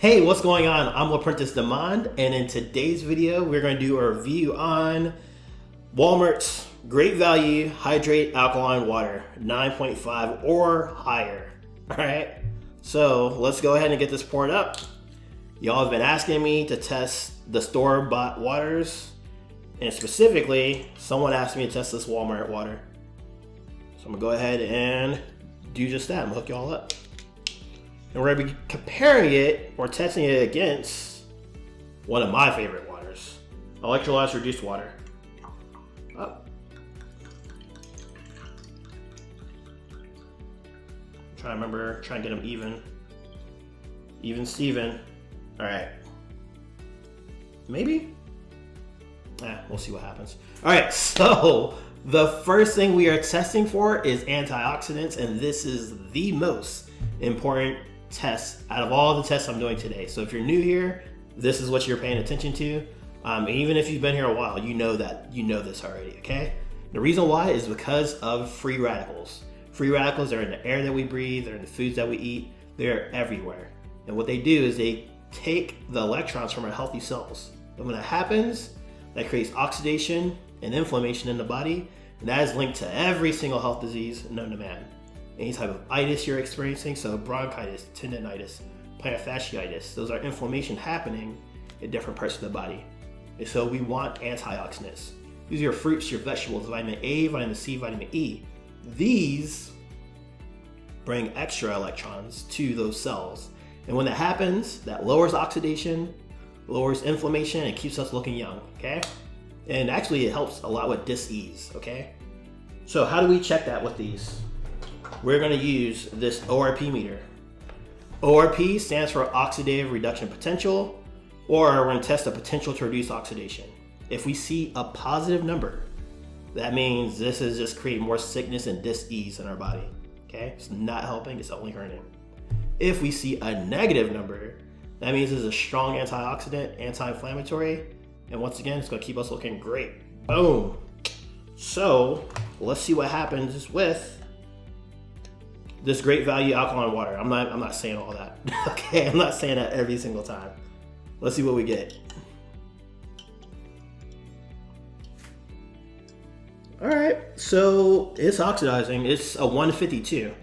Hey, what's going on? I'm L'Apprentice Demand, and in today's video, we're going to do a review on Walmart's Great Value Hydrate Alkaline Water, 9.5 or higher. All right, so let's go ahead and get this poured up. Y'all have been asking me to test the store-bought waters, and specifically, someone asked me to test this Walmart water. So I'm gonna go ahead and do just that. I'm gonna hook y'all up. And we're gonna be comparing it or testing it against one of my favorite waters, electrolyzed reduced water. Up. Try to get them even Steven. All right, maybe. We'll see what happens. All right, so the first thing we are testing for is antioxidants, and this is the most important test out of all the tests I'm doing today. So if you're new here, this is what you're paying attention to. And even if you've been here a while, you know this already, okay? The reason why is because of free radicals. Free radicals are in the air that we breathe, they're in the foods that we eat, they're everywhere. And what they do is they take the electrons from our healthy cells. And when that happens, that creates oxidation and inflammation in the body, and that is linked to every single health disease known to man. Any type of itis you're experiencing, so bronchitis, tendinitis, plantar fasciitis, those are inflammation happening in different parts of the body. And so we want antioxidants. These are your fruits, your vegetables, vitamin A, vitamin C, vitamin E. These bring extra electrons to those cells. And when that happens, that lowers oxidation, lowers inflammation, and keeps us looking young, okay? And actually it helps a lot with dis-ease, okay? So how do we check that with these? We're going to use this ORP meter. ORP stands for oxidative reduction potential, or we're going to test the potential to reduce oxidation. If we see a positive number, that means this is just creating more sickness and dis-ease in our body. Okay, it's not helping, it's only hurting. If we see a negative number, that means it's a strong antioxidant, anti-inflammatory, and once again, it's going to keep us looking great. Boom. So let's see what happens with this Great Value Alkaline Water. I'm not saying all that. Okay, I'm not saying that every single time. Let's see what we get. All right, so it's oxidizing. It's a 152,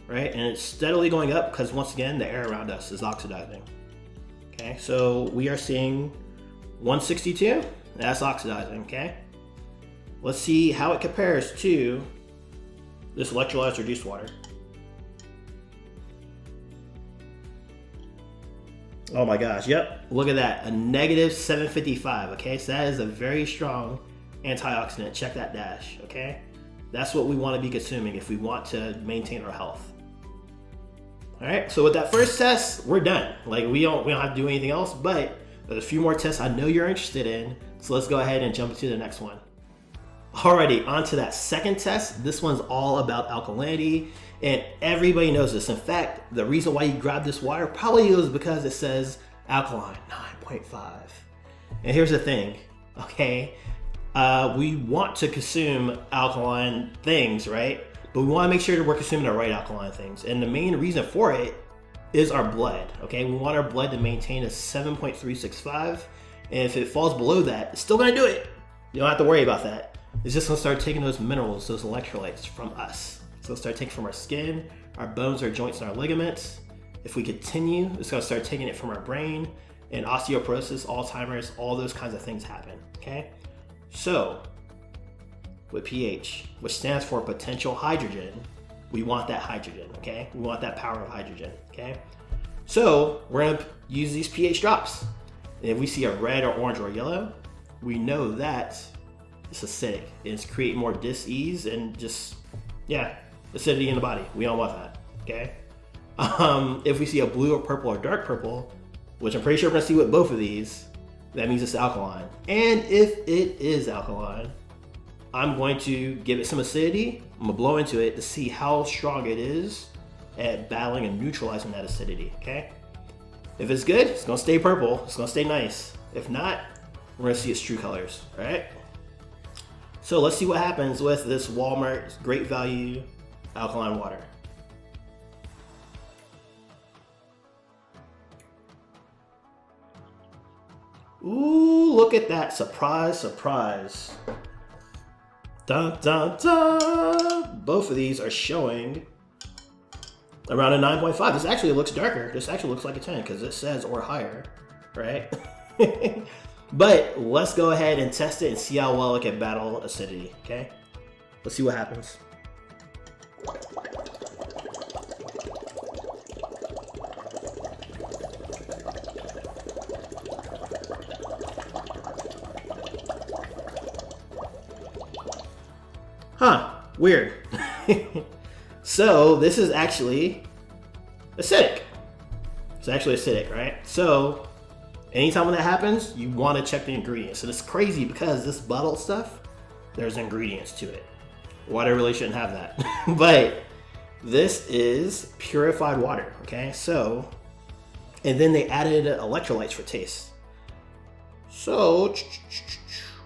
right? And it's steadily going up because once again, the air around us is oxidizing. Okay, so we are seeing 162. That's oxidizing. Okay, let's see how it compares to this electrolyzed reduced water. Oh my gosh, yep, look at that, a negative 755, okay? So that is a very strong antioxidant. Check that dash, okay? That's what we want to be consuming if we want to maintain our health. All right, so with that first test, we're done. Like we don't have to do anything else, but there's a few more tests I know you're interested in, so let's go ahead and jump into the next one. Alrighty, on to that second test. This one's all about alkalinity, and everybody knows this. In fact, the reason why you grab this water probably is because it says alkaline, 9.5. And here's the thing, okay? We want to consume alkaline things, right? But we want to make sure that we're consuming the right alkaline things. And the main reason for it is our blood, okay? We want our blood to maintain a 7.365, and if it falls below that, it's still gonna do it. You don't have to worry about that. It's just gonna start taking those minerals, those electrolytes from us. It's gonna start taking from our skin, our bones, our joints, and our ligaments. If we continue, it's gonna start taking it from our brain, and osteoporosis, Alzheimer's, all those kinds of things happen, okay? So, with pH, which stands for potential hydrogen, we want that hydrogen, okay? We want that power of hydrogen, okay? So, we're gonna use these pH drops. And if we see a red or orange or yellow, we know that it's acidic. It's creating more dis-ease and just, acidity in the body. We don't want that, okay? If we see a blue or purple or dark purple, which I'm pretty sure we're gonna see with both of these, that means it's alkaline. And if it is alkaline, I'm going to give it some acidity. I'm gonna blow into it to see how strong it is at battling and neutralizing that acidity, okay? If it's good, it's gonna stay purple. It's gonna stay nice. If not, we're gonna see its true colors, all right? So let's see what happens with this Walmart Great Value Alkaline Water. Ooh, look at that. Surprise, surprise. Dun, dun, dun. Both of these are showing around a 9.5. This actually looks darker. This actually looks like a 10 because it says or higher, right? But let's go ahead and test it and see how well it can battle acidity, okay? Let's see what happens. Huh, weird. So this is actually acidic. It's actually acidic, right? So anytime when that happens, you want to check the ingredients. And it's crazy because this bottled stuff, there's ingredients to it. Water really shouldn't have that. But this is purified water, okay? So, and then they added electrolytes for taste. So,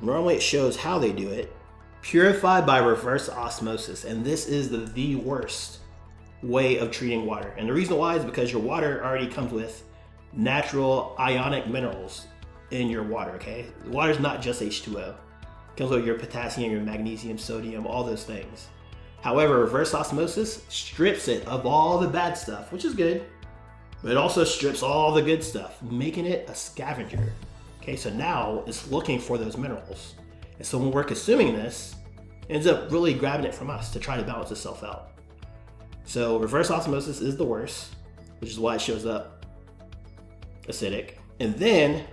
normally it shows how they do it. Purified by reverse osmosis, and this is the worst way of treating water. And the reason why is because your water already comes with natural ionic minerals in your water, okay? Water is not just H2O. It comes with your potassium, your magnesium, sodium, all those things. However, reverse osmosis strips it of all the bad stuff, which is good, but it also strips all the good stuff, making it a scavenger. Okay, so now it's looking for those minerals. And so when we're consuming this, it ends up really grabbing it from us to try to balance itself out. So reverse osmosis is the worst, which is why it shows up acidic. And then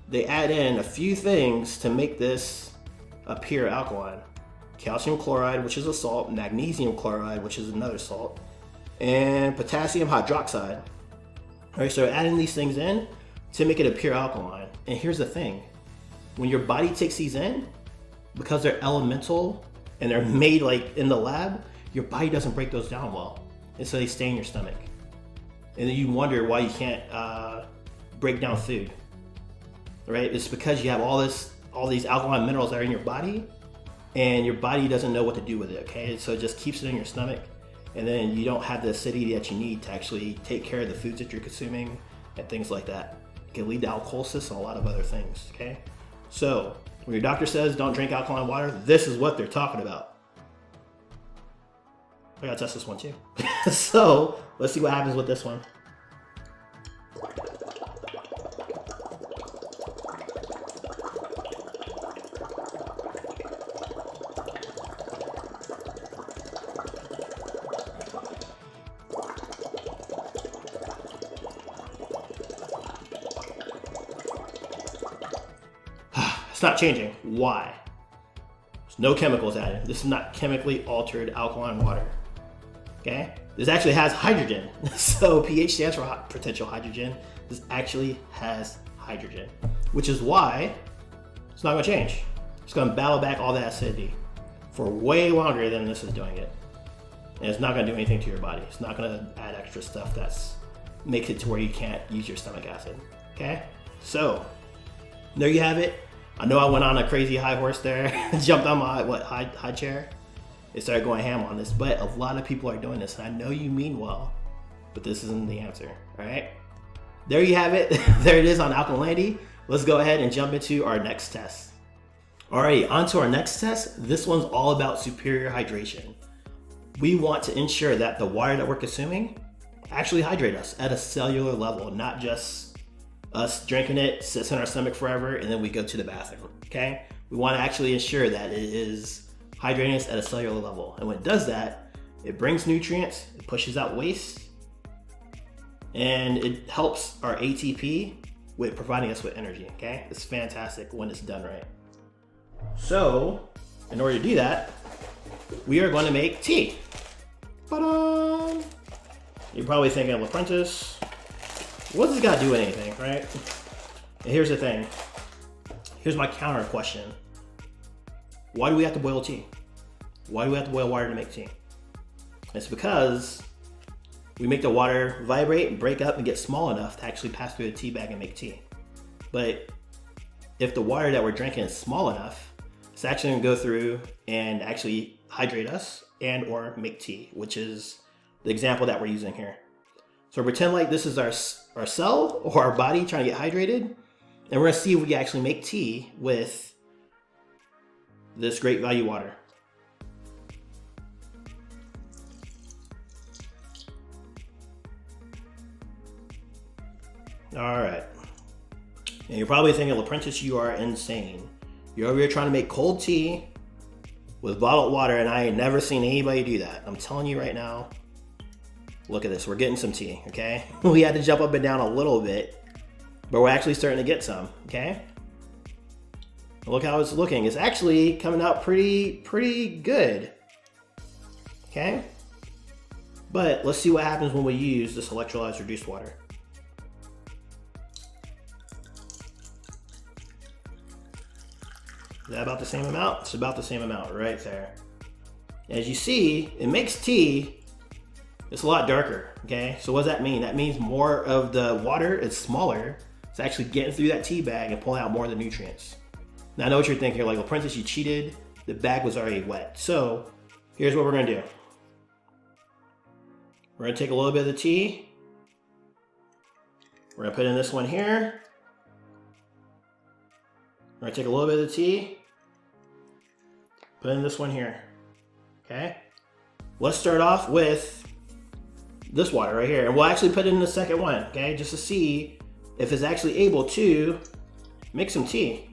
they add in a few things to make this appear alkaline. Calcium chloride, which is a salt, magnesium chloride, which is another salt, and potassium hydroxide. All right, so adding these things in to make it appear alkaline. And here's the thing. When your body takes these in, because they're elemental and they're made like in the lab, your body doesn't break those down well. And so they stay in your stomach. And then you wonder why you can't break down food, right? It's because you have all these alkaline minerals that are in your body and your body doesn't know what to do with it, okay? So it just keeps it in your stomach, and then you don't have the acidity that you need to actually take care of the foods that you're consuming and things like that. It can lead to alkalosis and a lot of other things, okay? So when your doctor says don't drink alkaline water, this is what they're talking about. I gotta test this one too. So let's see what happens with this one. It's not changing. Why? There's no chemicals added. This is not chemically altered alkaline water. Okay? This actually has hydrogen. So pH stands for potential hydrogen. This actually has hydrogen, which is why it's not going to change. It's going to battle back all that acidity for way longer than this is doing it. And it's not going to do anything to your body. It's not going to add extra stuff that's makes it to where you can't use your stomach acid. Okay? So there you have it. I know I went on a crazy high horse there, jumped on my high chair, and started going ham on this, but a lot of people are doing this, and I know you mean well, but this isn't the answer, all right? There you have it. There it is on alkalinity. Let's go ahead and jump into our next test. Alrighty, on to our next test. This one's all about superior hydration. We want to ensure that the water that we're consuming actually hydrate us at a cellular level, not just us drinking it, sits in our stomach forever, and then we go to the bathroom, okay? We want to actually ensure that it is hydrating us at a cellular level. And when it does that, it brings nutrients, it pushes out waste, and it helps our ATP with providing us with energy, okay? It's fantastic when it's done right. So, in order to do that, we are going to make tea. Ta-da! You're probably thinking of L'Apprentice. What does this got to do with anything, right? And here's the thing. Here's my counter question. Why do we have to boil tea? Why do we have to boil water to make tea? It's because we make the water vibrate and break up and get small enough to actually pass through the tea bag and make tea. But if the water that we're drinking is small enough, it's actually going to go through and actually hydrate us and or make tea, which is the example that we're using here. So pretend like this is our cell or our body trying to get hydrated, And we're gonna see if we can actually make tea with this Great Value water. All right. And you're probably thinking, Apprentice, you are insane. You're over here trying to make cold tea with bottled water, and I ain't never seen anybody do that. I'm telling you right now, look at this. We're getting some tea, okay? We had to jump up and down a little bit, but we're actually starting to get some, okay? Look how it's looking. It's actually coming out pretty good, okay? But let's see what happens when we use this electrolyzed reduced water. Is that about the same amount? It's about the same amount right there. As you see, it makes tea, it's a lot darker, okay? So what does that mean? That means more of the water is smaller. It's actually getting through that tea bag and pulling out more of the nutrients. Now I know what you're thinking, like, Apprentice, you cheated. The bag was already wet. So here's what we're gonna do. We're gonna take a little bit of the tea. We're gonna put in this one here. We're gonna take a little bit of the tea. Put in this one here, okay? Let's start off with this water right here. And we'll actually put it in the second one, okay? Just to see if it's actually able to make some tea.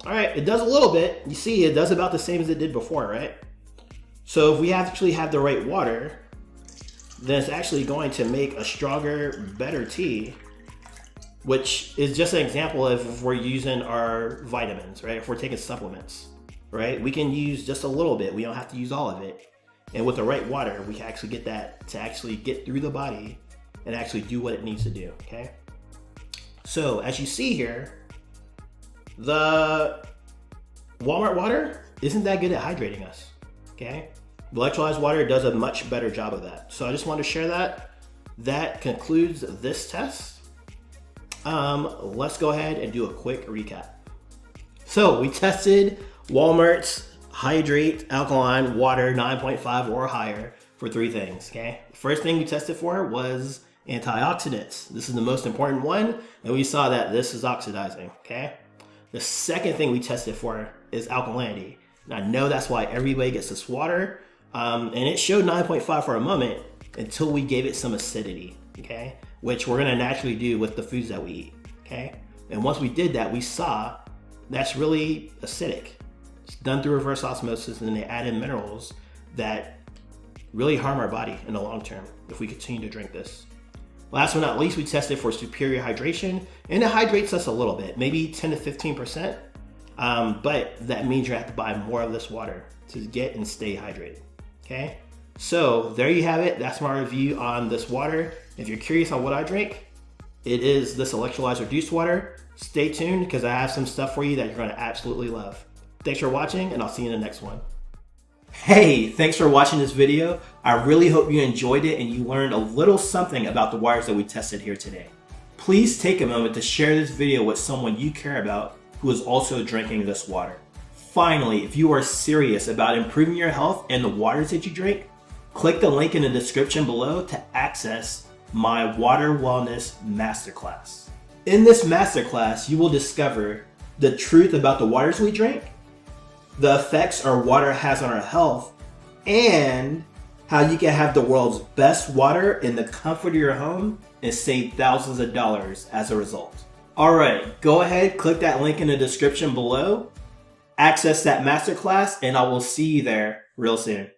All right, it does a little bit. You see, it does about the same as it did before, right? So if we actually have the right water, then it's actually going to make a stronger, better tea, which is just an example of if we're using our vitamins, right? If we're taking supplements, right? We can use just a little bit. We don't have to use all of it. And with the right water, we can actually get that to actually get through the body and actually do what it needs to do, okay? So as you see here, the Walmart water isn't that good at hydrating us, okay? Electrolyzed water does a much better job of that. So I just wanted to share that. That concludes this test. Let's go ahead and do a quick recap. So we tested Walmart's Hydrate Alkaline Water 9.5 or higher for 3 things, okay? The first thing we tested for was antioxidants. This is the most important one, and we saw that this is oxidizing, okay? The second thing we tested for is alkalinity. And I know that's why everybody gets this water, and it showed 9.5 for a moment until we gave it some acidity, okay? Which we're gonna naturally do with the foods that we eat, okay? And once we did that, we saw that's really acidic. It's done through reverse osmosis, and then they add in minerals that really harm our body in the long term if we continue to drink this. Last but not least, we tested for superior hydration, and it hydrates us a little bit, maybe 10 to 15%, but that means you have to buy more of this water to get and stay hydrated, okay? So there you have it. That's my review on this water. If you're curious on what I drink, it is this electrolyzed reduced water. Stay tuned because I have some stuff for you that you're going to absolutely love. Thanks for watching, and I'll see you in the next one. Hey, thanks for watching this video. I really hope you enjoyed it and you learned a little something about the waters that we tested here today. Please take a moment to share this video with someone you care about who is also drinking this water. Finally, if you are serious about improving your health and the waters that you drink, click the link in the description below to access my Water Wellness Masterclass. In this masterclass, you will discover the truth about the waters we drink, the effects our water has on our health, and how you can have the world's best water in the comfort of your home and save thousands of dollars as a result. All right, go ahead, click that link in the description below, access that masterclass, and I will see you there real soon.